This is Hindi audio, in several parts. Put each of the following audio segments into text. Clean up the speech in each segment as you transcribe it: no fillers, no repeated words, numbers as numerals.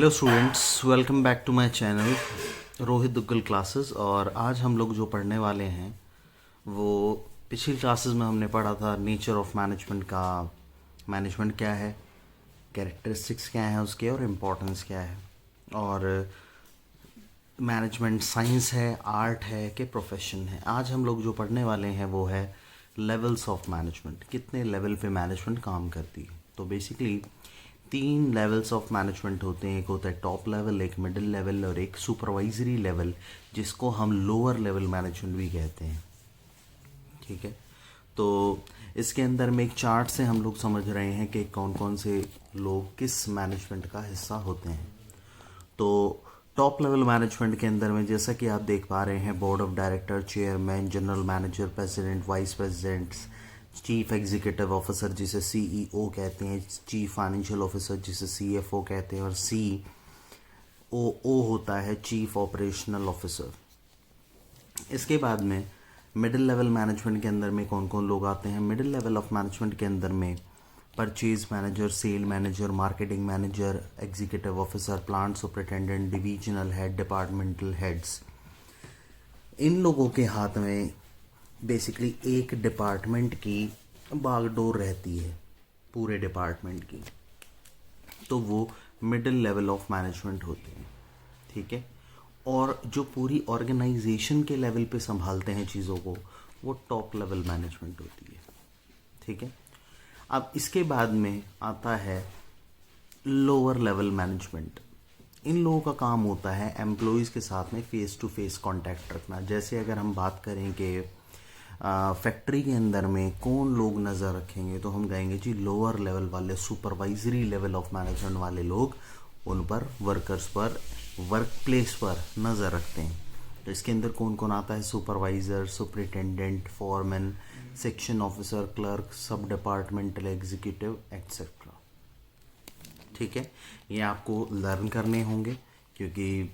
Hello students, welcome back to my channel Rohit Duggal classes. और आज हम लोग जो पढ़ने वाले हैं वो पिछली क्लासेस में हमने पढ़ा था नेचर ऑफ मैनेजमेंट का। मैनेजमेंट क्या है, कैरेक्टरिस्टिक्स क्या हैं उसके, और इम्पोर्टेंस क्या है, और मैनेजमेंट साइंस है, आर्ट है कि प्रोफेशन है। आज हम लोग जो पढ़ने वाले हैं वो है लेवल्स ऑफ मैनेजमेंट, कितने लेवल पे मैनेजमेंट काम करती है। तो बेसिकली 3 लेवल्स ऑफ मैनेजमेंट होते हैं। एक होता है टॉप लेवल, एक मिडिल लेवल और एक सुपरवाइजरी लेवल, जिसको हम लोअर लेवल मैनेजमेंट भी कहते हैं। ठीक है, तो इसके अंदर में एक चार्ट से हम लोग समझ रहे हैं कि कौन कौन से लोग किस मैनेजमेंट का हिस्सा होते हैं। तो टॉप लेवल मैनेजमेंट के अंदर में जैसा कि आप देख पा रहे हैं, board of director, chairman, general manager, president, vice president, chief executive officer जिसे सीईओ कहते हैं, चीफ फाइनेंशियल ऑफिसर जिसे सीएफओ कहते हैं, और COO होता है चीफ ऑपरेशनल ऑफिसर। इसके बाद में मिडिल लेवल मैनेजमेंट के अंदर में कौन कौन लोग आते हैं। मिडिल लेवल ऑफ मैनेजमेंट के अंदर में purchase manager, sale manager, marketing manager, executive officer, plant superintendent, divisional head, departmental heads. इन लोगों के हाथ में बेसिकली एक डिपार्टमेंट की बागडोर रहती है, पूरे डिपार्टमेंट की। तो वो मिडिल लेवल ऑफ मैनेजमेंट होते हैं। ठीक है, और जो पूरी ऑर्गेनाइजेशन के लेवल पे संभालते हैं चीज़ों को, वो टॉप लेवल मैनेजमेंट होती है। ठीक है, अब इसके बाद में आता है लोअर लेवल मैनेजमेंट। इन लोगों का काम होता है एम्प्लॉयज़ के साथ में फेस टू फेस कांटेक्ट रखना। जैसे अगर हम बात करें कि फैक्ट्री के अंदर में कौन लोग नज़र रखेंगे, तो हम कहेंगे जी लोअर लेवल वाले, सुपरवाइजरी लेवल ऑफ मैनेजमेंट वाले लोग उन पर, वर्कर्स पर, वर्क प्लेस पर नज़र रखते हैं। तो इसके अंदर कौन कौन आता है, supervisor, superintendent, foreman, section officer, clerk, सब डिपार्टमेंटल एग्जीक्यूटिव एक्सेट्रा। ठीक है, ये आपको लर्न करने होंगे क्योंकि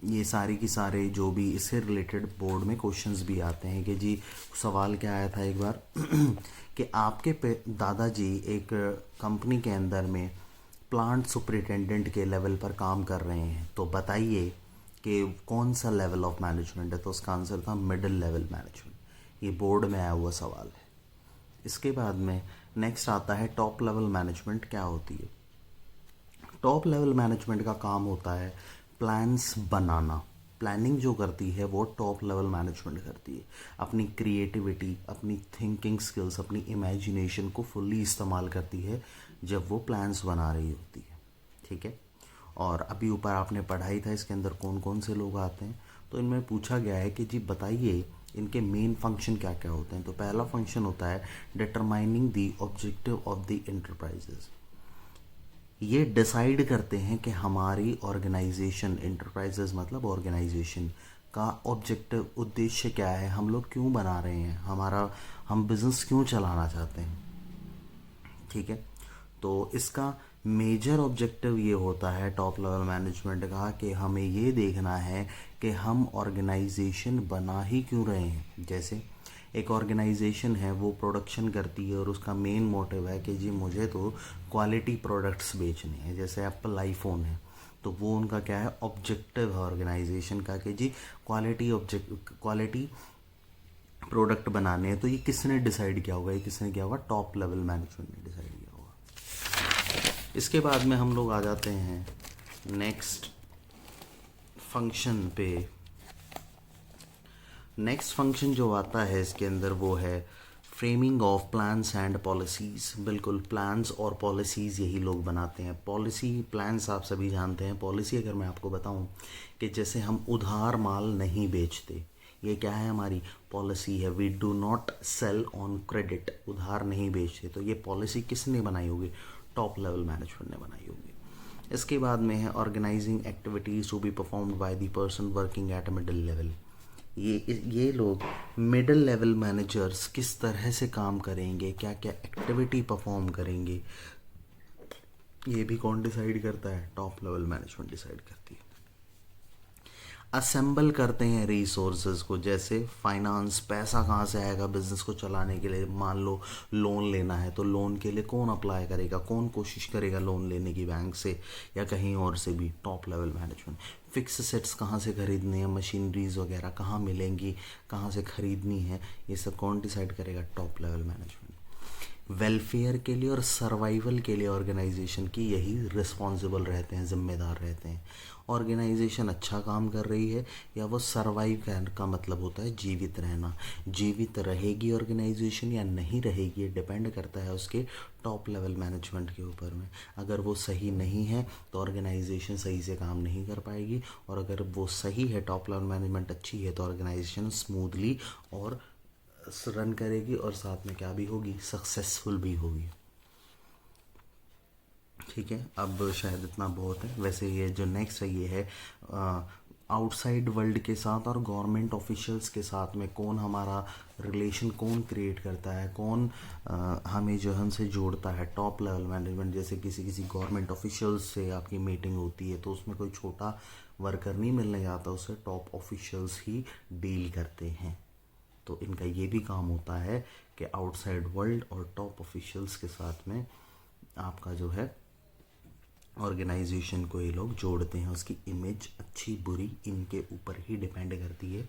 ये सारी की सारे जो भी इससे रिलेटेड बोर्ड में क्वेश्चंस भी आते हैं। कि जी सवाल क्या आया था एक बार कि आपके दादाजी एक कंपनी के अंदर में प्लांट सुपरिटेंडेंट के लेवल पर काम कर रहे हैं, तो बताइए कि कौन सा लेवल ऑफ मैनेजमेंट है। तो उसका आंसर था मिडिल लेवल मैनेजमेंट। ये बोर्ड में आया हुआ सवाल है। इसके बाद में नेक्स्ट आता है टॉप लेवल मैनेजमेंट क्या होती है। टॉप लेवल मैनेजमेंट का काम होता है प्लान्स बनाना। प्लानिंग जो करती है वो टॉप लेवल मैनेजमेंट करती है। अपनी क्रिएटिविटी, अपनी थिंकिंग स्किल्स, अपनी इमेजिनेशन को फुल्ली इस्तेमाल करती है जब वो प्लान्स बना रही होती है। ठीक है, और अभी ऊपर आपने पढ़ाई था इसके अंदर कौन कौन से लोग आते हैं। तो इनमें पूछा गया है कि जी बताइए इनके मेन फंक्शन क्या क्या होते हैं। तो पहला फंक्शन होता है determining the objective of the enterprises. ये डिसाइड करते हैं कि हमारी ऑर्गेनाइजेशन, एंटरप्राइजेस मतलब ऑर्गेनाइजेशन का ऑब्जेक्टिव, उद्देश्य क्या है, हम लोग क्यों बना रहे हैं, हम बिजनेस क्यों चलाना चाहते हैं। ठीक है, तो इसका मेजर ऑब्जेक्टिव ये होता है टॉप लेवल मैनेजमेंट का कि हमें ये देखना है कि हम ऑर्गेनाइजेशन बना ही क्यों रहे हैं। जैसे एक ऑर्गेनाइजेशन है, वो प्रोडक्शन करती है और उसका मेन मोटिव है कि जी मुझे तो क्वालिटी प्रोडक्ट्स बेचने हैं। जैसे एप्पल आईफोन है, तो वो उनका क्या है, ऑब्जेक्टिव है ऑर्गेनाइजेशन का कि जी क्वालिटी प्रोडक्ट बनाने हैं। तो ये किसने डिसाइड किया होगा, ये किसने किया होगा, टॉप लेवल मैनेजमेंट ने डिसाइड किया होगा। इसके बाद में हम लोग आ जाते हैं नेक्स्ट फंक्शन पे। नेक्स्ट फंक्शन जो आता है इसके अंदर वो है framing of plans and policies. बिल्कुल, प्लान्स और पॉलिसीज़ यही लोग बनाते हैं। पॉलिसी, प्लान्स आप सभी जानते हैं। पॉलिसी अगर मैं आपको बताऊं कि जैसे हम उधार माल नहीं बेचते, ये क्या है, हमारी पॉलिसी है। We do not sell on credit, उधार नहीं बेचते। तो ये पॉलिसी किसने बनाई होगी, टॉप लेवल मैनेजमेंट ने बनाई होगी। इसके बाद में है organising activities to be performed by the person working at middle level. ये लोग मिडिल लेवल मैनेजर्स किस तरह से काम करेंगे, क्या क्या एक्टिविटी परफॉर्म करेंगे, ये भी कौन डिसाइड करता है, टॉप लेवल मैनेजमेंट डिसाइड करती है। असेंबल करते हैं रिसोर्सेज को, जैसे फाइनेंस, पैसा कहाँ से आएगा बिजनेस को चलाने के लिए। मान लो लोन लेना है, तो लोन के लिए कौन अप्लाई करेगा, कौन कोशिश करेगा लोन लेने की, बैंक से या कहीं और से भी, top level management. Fix sets कहाँ से खरीदने हैं, मशीनरीज वगैरह कहाँ मिलेंगी, कहाँ से खरीदनी है, ये सब कौन डिसाइड करेगा, टॉप लेवल मैनेजमेंट। वेलफेयर के लिए और सर्वाइवल के लिए ऑर्गेनाइजेशन की यही रिस्पॉन्सिबल रहते हैं, जिम्मेदार रहते हैं। ऑर्गेनाइजेशन अच्छा काम कर रही है या वो सर्वाइव का मतलब होता है जीवित रहना। जीवित रहेगी ऑर्गेनाइजेशन या नहीं रहेगी, ये डिपेंड करता है उसके टॉप लेवल मैनेजमेंट के ऊपर में। अगर वो सही नहीं है तो ऑर्गेनाइजेशन सही से काम नहीं कर पाएगी, और अगर वो सही है, टॉप लेवल मैनेजमेंट अच्छी है, तो ऑर्गेनाइजेशन स्मूथली और रन करेगी, और साथ में क्या भी होगी, सक्सेसफुल भी होगी। ठीक है, अब शायद इतना बहुत है। वैसे ये जो नेक्स्ट है ये है आउटसाइड वर्ल्ड के साथ और गवर्नमेंट ऑफिशियल्स के साथ में कौन हमारा रिलेशन कौन क्रिएट करता है, कौन हमें जो हमसे जोड़ता है, टॉप लेवल मैनेजमेंट। जैसे किसी किसी गवर्नमेंट ऑफिशियल्स से आपकी मीटिंग होती है, तो उसमें कोई छोटा वर्कर नहीं मिलने जाता, उससे टॉप ऑफिशियल्स ही डील करते हैं। तो इनका ये भी काम होता है कि आउटसाइड वर्ल्ड और टॉप ऑफिशियल्स के साथ में आपका जो है ऑर्गेनाइजेशन को ये लोग जोड़ते हैं। उसकी इमेज अच्छी बुरी इनके ऊपर ही डिपेंड करती है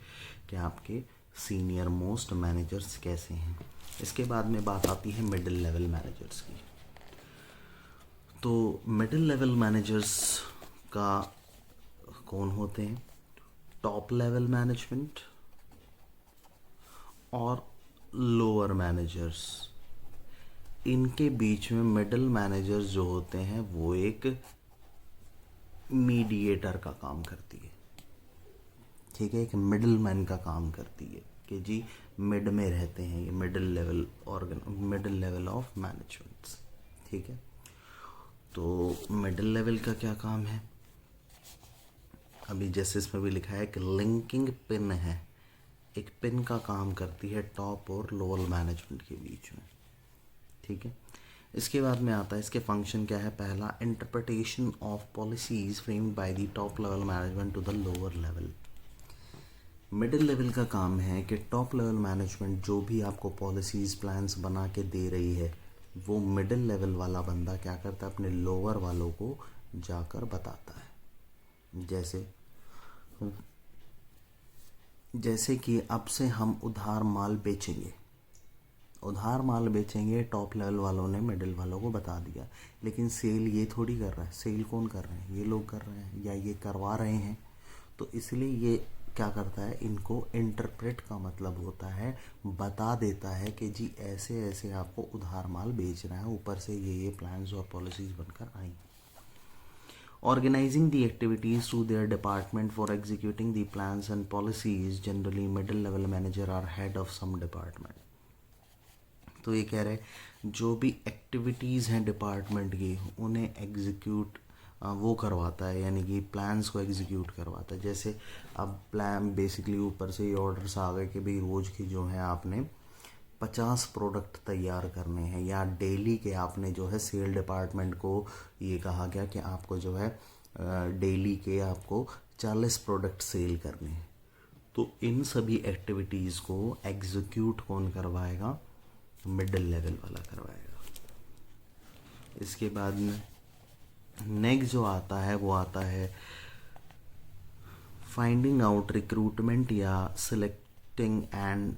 कि आपके सीनियर मोस्ट मैनेजर्स कैसे हैं। इसके बाद में बात आती है मिडिल लेवल मैनेजर्स की। तो मिडिल लेवल मैनेजर्स का कौन होते हैं, टॉप लेवल मैनेजमेंट और लोअर मैनेजर्स। इनके बीच में मिडिल मैनेजर्स जो होते हैं वो एक मीडिएटर का काम करती है। ठीक है, एक मिडिल मैन का काम करती है कि जी मिड में रहते हैं ये मिडिल लेवल ऑफ मैनेजमेंट्स। ठीक है, तो मिडिल लेवल का क्या काम है, अभी जैसे इसमें भी लिखा है कि लिंकिंग पिन है, एक पिन का काम करती है टॉप और लोअर मैनेजमेंट के बीच में। ठीक है, इसके बाद में आता है इसके फंक्शन क्या है। पहला, interpretation of policies framed by the top level management to the lower level. Middle level का काम है कि टॉप लेवल मैनेजमेंट जो भी आपको पॉलिसीज प्लान्स बना के दे रही है, वो मिडिल लेवल वाला बंदा क्या करता है, अपने लोअर वालों को जाकर बताता है। जैसे कि अब से हम उधार माल बेचेंगे, टॉप लेवल वालों ने मिडिल वालों को बता दिया, लेकिन सेल ये थोड़ी कर रहा है, सेल कौन कर रहे हैं, ये लोग कर रहे हैं या ये करवा रहे हैं। तो इसलिए ये क्या करता है, इनको इंटरप्रेट का मतलब होता है, बता देता है कि जी ऐसे ऐसे आपको उधार माल बेचना है, ऊपर से ये प्लान्स और पॉलिसीज बनकर आई। Organizing the activities to their department for executing the plans and policies, generally middle level manager or head of some department। तो ये कह रहे जो भी एक्टिविटीज़ हैं डिपार्टमेंट की उन्हें एग्जीक्यूट वो करवाता है, यानी कि प्लान्स को एग्जीक्यूट करवाता है। जैसे अब प्लान बेसिकली ऊपर से ये ऑर्डर्स आ गए कि भाई रोज़ की जो है आपने 50 प्रोडक्ट तैयार करने हैं, या डेली के आपने जो है सेल डिपार्टमेंट को ये कहा गया कि आपको जो है डेली के आपको 40 प्रोडक्ट सेल करने हैं। तो इन सभी एक्टिविटीज़ को एग्जीक्यूट कौन करवाएगा, मिडिल लेवल वाला करवाएगा। इसके बाद में नेक्स्ट जो आता है वो आता है फाइंडिंग आउट, रिक्रूटमेंट या selecting and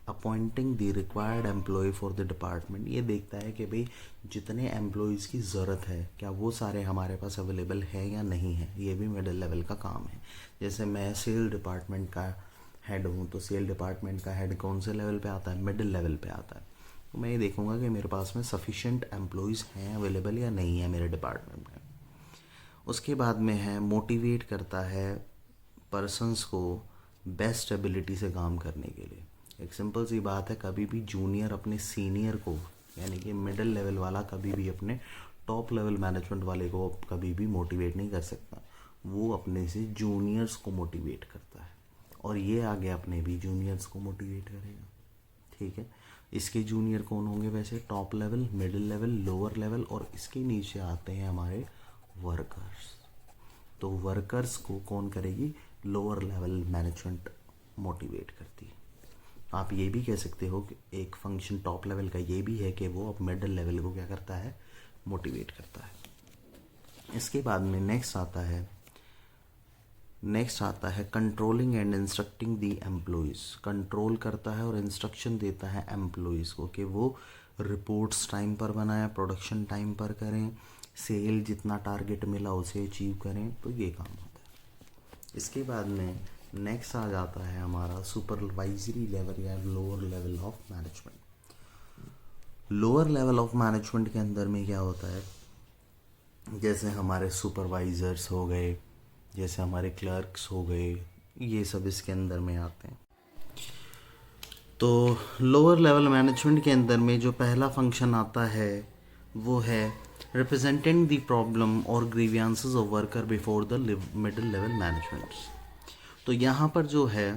appointing the required employ for the department. ये देखता है कि भाई जितने एम्प्लॉयज़ की ज़रूरत है क्या वो सारे हमारे पास अवेलेबल है या नहीं है, ये भी मिडिल लेवल का काम है। जैसे मैं सेल डिपार्टमेंट का हेड हूँ, तो सेल डिपार्टमेंट का हेड कौन से लेवल पे आता है, मिडिल लेवल पे आता है। तो मैं ये देखूँगा कि मेरे पास में सफिशेंट एम्प्लॉयज़ हैं अवेलेबल या नहीं है मेरे डिपार्टमेंट में। उसके बाद में है मोटिवेट करता है पर्सन्स को बेस्ट एबिलिटी से काम करने के लिए। एक सिंपल सी बात है, कभी भी जूनियर अपने सीनियर को, यानी कि मिडिल लेवल वाला कभी भी अपने टॉप लेवल मैनेजमेंट वाले को कभी भी मोटिवेट नहीं कर सकता, वो अपने से जूनियर्स को मोटिवेट करता है, और ये आगे अपने भी जूनियर्स को मोटिवेट करेगा। ठीक है, इसके जूनियर कौन होंगे वैसे, top level, middle level, lower level, और इसके नीचे आते हैं हमारे वर्कर्स। तो वर्कर्स को कौन करेगी, लोअर लेवल मैनेजमेंट मोटिवेट करती है। आप ये भी कह सकते हो कि एक फंक्शन टॉप लेवल का ये भी है कि वो अब मिडिल लेवल को क्या करता है, मोटिवेट करता है। इसके बाद में नेक्स्ट आता है controlling and instructing the employees. Control करता है और इंस्ट्रक्शन देता है एम्प्लॉयज़ को कि वो रिपोर्ट्स टाइम पर बनाएं, प्रोडक्शन टाइम पर करें, सेल जितना टारगेट मिला उसे अचीव करें, तो ये काम होता है। इसके बाद में नेक्स्ट आ जाता है हमारा सुपरवाइजरी लेवल या lower level of management. Lower level of management के अंदर में क्या होता है, जैसे हमारे सुपरवाइजर्स हो गए, जैसे हमारे क्लर्क्स हो गए, ये सब इसके अंदर में आते हैं। तो लोअर लेवल मैनेजमेंट के अंदर में जो पहला फंक्शन आता है वो है रिप्रेजेंटिंग द प्रॉब्लम और grievances of worker before the middle level management. तो यहाँ पर जो है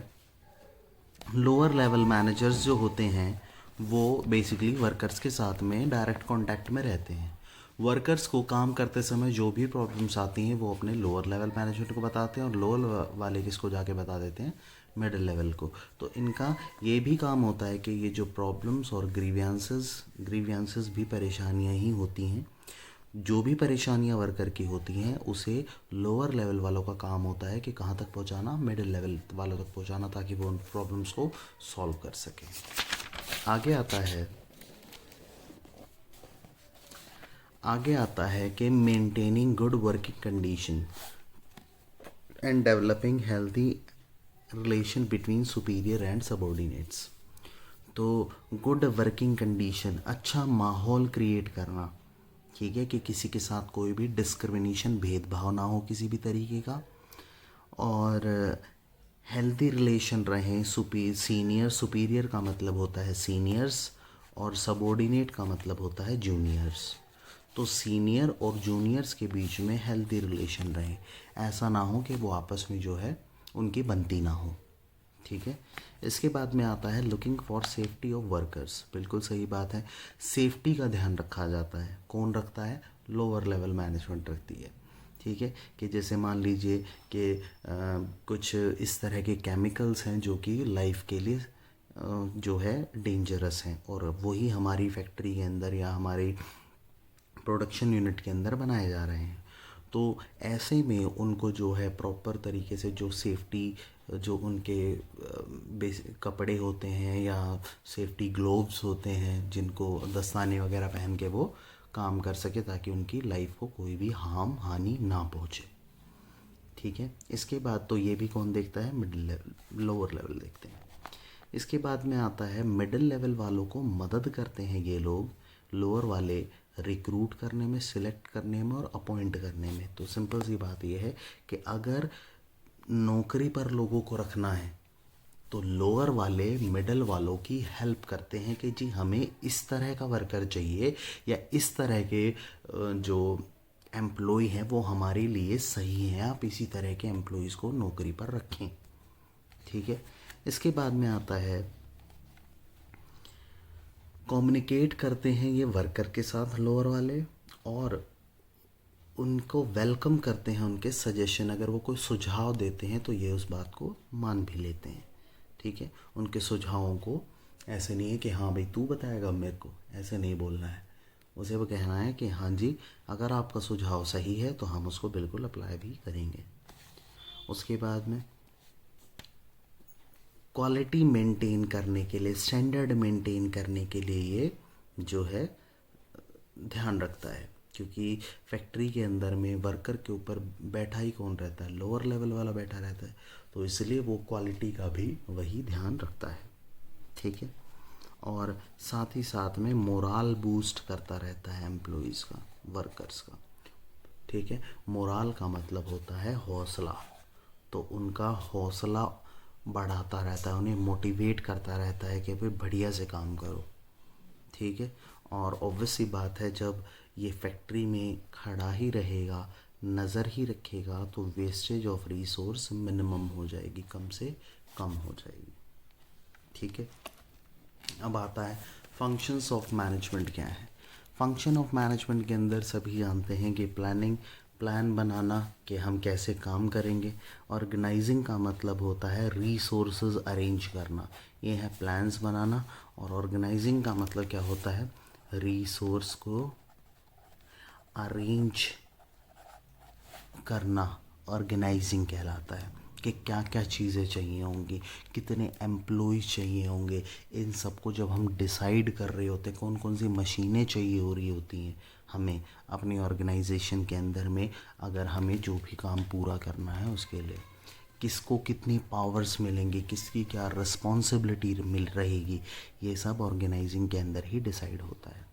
लोअर लेवल मैनेजर्स जो होते हैं वो बेसिकली वर्कर्स के साथ में डायरेक्ट कांटेक्ट में रहते हैं। वर्कर्स को काम करते समय जो भी प्रॉब्लम्स आती हैं वो अपने लोअर लेवल मैनेजमेंट को बताते हैं और लोअर वाले किसको जाके बता देते हैं, मिडिल लेवल को। तो इनका ये भी काम होता है कि ये जो प्रॉब्लम्स और ग्रीवियंसेस भी परेशानियां ही होती हैं, जो भी परेशानियां वर्कर की होती हैं उसे लोअर लेवल वालों का काम होता है कि कहाँ तक पहुँचाना, मिडिल लेवल वालों तक पहुँचाना, ताकि वो उन प्रॉब्लम्स को सॉल्व कर सकें। आगे आता है कि maintaining good working condition and developing healthy relation between superior and subordinates. तो गुड वर्किंग कंडीशन, अच्छा माहौल क्रिएट करना, ठीक है, कि किसी के साथ कोई भी डिस्क्रिमिनेशन, भेदभाव ना हो किसी भी तरीके का, और हेल्दी रिलेशन रहें। सुपीरियर का मतलब होता है सीनियर्स और सबॉर्डिनेट का मतलब होता है जूनियर्स। तो सीनियर और जूनियर्स के बीच में हेल्दी रिलेशन रहे, ऐसा ना हो कि वो आपस में जो है उनकी बनती ना हो, ठीक है। इसके बाद में आता है looking for safety of workers. बिल्कुल सही बात है, सेफ्टी का ध्यान रखा जाता है। कौन रखता है, लोअर लेवल मैनेजमेंट रखती है, ठीक है। कि जैसे मान लीजिए कि कुछ इस तरह के केमिकल्स हैं जो कि लाइफ के लिए जो है डेंजरस हैं, और वही हमारी फैक्ट्री के अंदर या हमारी प्रोडक्शन यूनिट के अंदर बनाए जा रहे हैं। तो ऐसे में उनको जो है प्रॉपर तरीके से जो सेफ्टी, जो उनके कपड़े होते हैं या सेफ्टी ग्लोव्स होते हैं जिनको दस्ताने वगैरह पहन के वो काम कर सके, ताकि उनकी लाइफ को कोई भी हानि ना पहुँचे, ठीक है। इसके बाद तो ये भी कौन देखता है, मिडिल लेवल, लोअर लेवल देखते हैं। इसके बाद में आता है मिडिल लेवल वालों को मदद करते हैं ये लोग, लोअर वाले, रिक्रूट करने में, सिलेक्ट करने में और अपॉइंट करने में। तो सिंपल सी बात यह है कि अगर नौकरी पर लोगों को रखना है तो लोअर वाले मिडिल वालों की हेल्प करते हैं कि जी हमें इस तरह का वर्कर चाहिए या इस तरह के जो एम्प्लॉय हैं वो हमारे लिए सही हैं, आप इसी तरह के एम्प्लॉयज़ को नौकरी पर रखें, ठीक है। इसके बाद में आता है कम्युनिकेट करते हैं ये वर्कर के साथ लोअर वाले, और उनको वेलकम करते हैं उनके सजेशन। अगर वो कोई सुझाव देते हैं तो ये उस बात को मान भी लेते हैं, ठीक है। उनके सुझावों को ऐसे नहीं है कि हाँ भाई तू बताएगा मेरे को, ऐसे नहीं बोलना है, उसे वो कहना है कि हाँ जी अगर आपका सुझाव सही है तो हम उसको बिल्कुल अप्लाई भी करेंगे। उसके बाद में क्वालिटी मेंटेन करने के लिए, स्टैंडर्ड मेंटेन करने के लिए ये जो है ध्यान रखता है, क्योंकि फैक्ट्री के अंदर में वर्कर के ऊपर बैठा ही कौन रहता है, लोअर लेवल वाला बैठा रहता है, तो इसलिए वो क्वालिटी का भी वही ध्यान रखता है, ठीक है। और साथ ही साथ में मोराल बूस्ट करता रहता है एम्प्लॉयज़ का, वर्कर्स का, ठीक है। मोराल का मतलब होता है हौसला, तो उनका हौसला बढ़ाता रहता है, उन्हें मोटिवेट करता रहता है कि भाई बढ़िया से काम करो, ठीक है। और ऑब्वियस सी बात है जब ये फैक्ट्री में खड़ा ही रहेगा, नज़र ही रखेगा, तो वेस्टेज ऑफ रिसोर्स मिनिमम हो जाएगी, कम से कम हो जाएगी, ठीक है। अब आता है फंक्शंस ऑफ मैनेजमेंट क्या है। फंक्शन ऑफ मैनेजमेंट के अंदर सभी जानते हैं कि प्लानिंग, प्लान बनाना कि हम कैसे काम करेंगे। ऑर्गेनाइजिंग का मतलब होता है रिसोर्सेज अरेंज करना, ये है प्लान्स बनाना। और ऑर्गेनाइजिंग का मतलब क्या होता है, रिसोर्स को अरेंज करना ऑर्गेनाइजिंग कहलाता है। कि क्या क्या चीज़ें चाहिए होंगी, कितने एम्प्लॉयज़ चाहिए होंगे, इन सब को जब हम डिसाइड कर रहे होते हैं, कौन कौन सी मशीनें चाहिए हो रही होती हैं हमें अपनी ऑर्गेनाइजेशन के अंदर में, अगर हमें जो भी काम पूरा करना है उसके लिए किसको कितनी पावर्स मिलेंगी, किसकी क्या रिस्पॉन्सिबिलिटी मिल रहेगी, ये सब ऑर्गेनाइजिंग के अंदर ही डिसाइड होता है।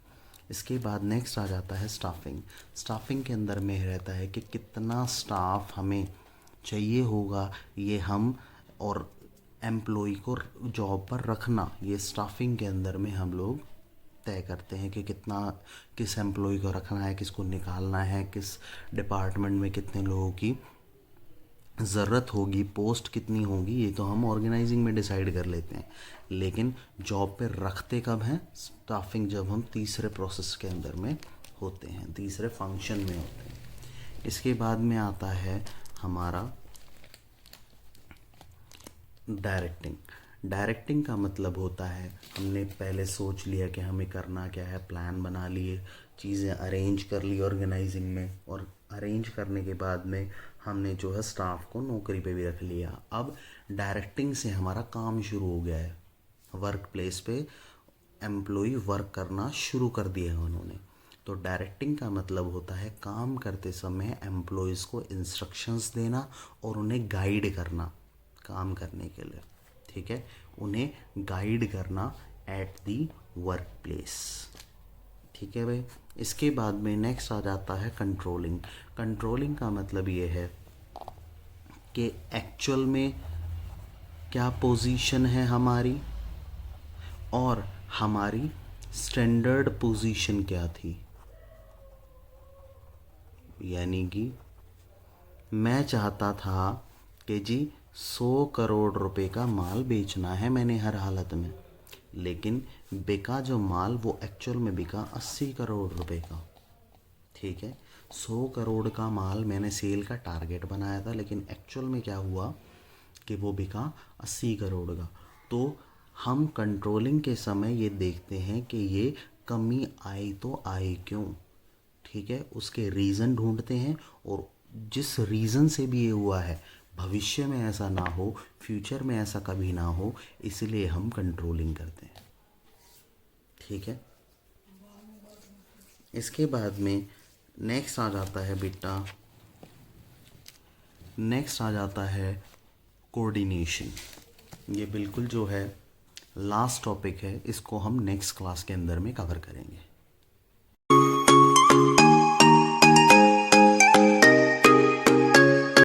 इसके बाद नेक्स्ट आ जाता है स्टाफिंग। स्टाफिंग के अंदर में रहता है कि कितना स्टाफ हमें चाहिए होगा, ये हम और एम्प्लॉय को जॉब पर रखना, ये स्टाफिंग के अंदर में हम लोग तय करते हैं कि कितना, किस एम्प्लॉय को रखना है, किसको निकालना है, किस डिपार्टमेंट में कितने लोगों की ज़रूरत होगी, पोस्ट कितनी होगी, ये तो हम ऑर्गेनाइजिंग में डिसाइड कर लेते हैं। लेकिन जॉब पे रखते कब हैं, स्टाफिंग जब हम तीसरे प्रोसेस के अंदर में होते हैं, तीसरे फंक्शन में होते हैं। इसके बाद में आता है हमारा डायरेक्टिंग। डायरेक्टिंग का मतलब होता है हमने पहले सोच लिया कि हमें करना क्या है, प्लान बना लिए, चीज़ें अरेंज कर ली ऑर्गेनाइजिंग में, और अरेंज करने के बाद में हमने जो है स्टाफ को नौकरी पे भी रख लिया। अब डायरेक्टिंग से हमारा काम शुरू हो गया है, वर्क प्लेस पे एम्प्लॉय वर्क करना शुरू कर दिया है उन्होंने। तो डायरेक्टिंग का मतलब होता है काम करते समय एम्प्लॉयज़ को इंस्ट्रक्शंस देना और उन्हें गाइड करना काम करने के लिए, ठीक है, उन्हें गाइड करना एट दी वर्क प्लेस, ठीक है भाई। इसके बाद में नेक्स्ट आ जाता है कंट्रोलिंग। कंट्रोलिंग का मतलब ये है कि एक्चुअल में क्या पोजीशन है हमारी और हमारी स्टैंडर्ड पोजीशन क्या थी। यानी कि मैं चाहता था कि जी 100 करोड़ रुपए का माल बेचना है मैंने हर हालत में, लेकिन बिका जो माल वो एक्चुअल में बिका 80 करोड़ रुपए का, ठीक है। 100 करोड़ का माल मैंने सेल का टारगेट बनाया था, लेकिन एक्चुअल में क्या हुआ कि वो बिका 80 करोड़ का। तो हम कंट्रोलिंग के समय ये देखते हैं कि ये कमी आई तो आई क्यों, ठीक है, उसके रीज़न ढूंढते हैं, और जिस रीज़न से भी ये हुआ है भविष्य में ऐसा ना हो, फ्यूचर में ऐसा कभी ना हो, इसलिए हम कंट्रोलिंग करते हैं, ठीक है। इसके बाद में नेक्स्ट आ जाता है बेटा, नेक्स्ट आ जाता है कोऑर्डिनेशन। ये बिल्कुल जो है लास्ट टॉपिक है, इसको हम नेक्स्ट क्लास के अंदर में कवर करेंगे।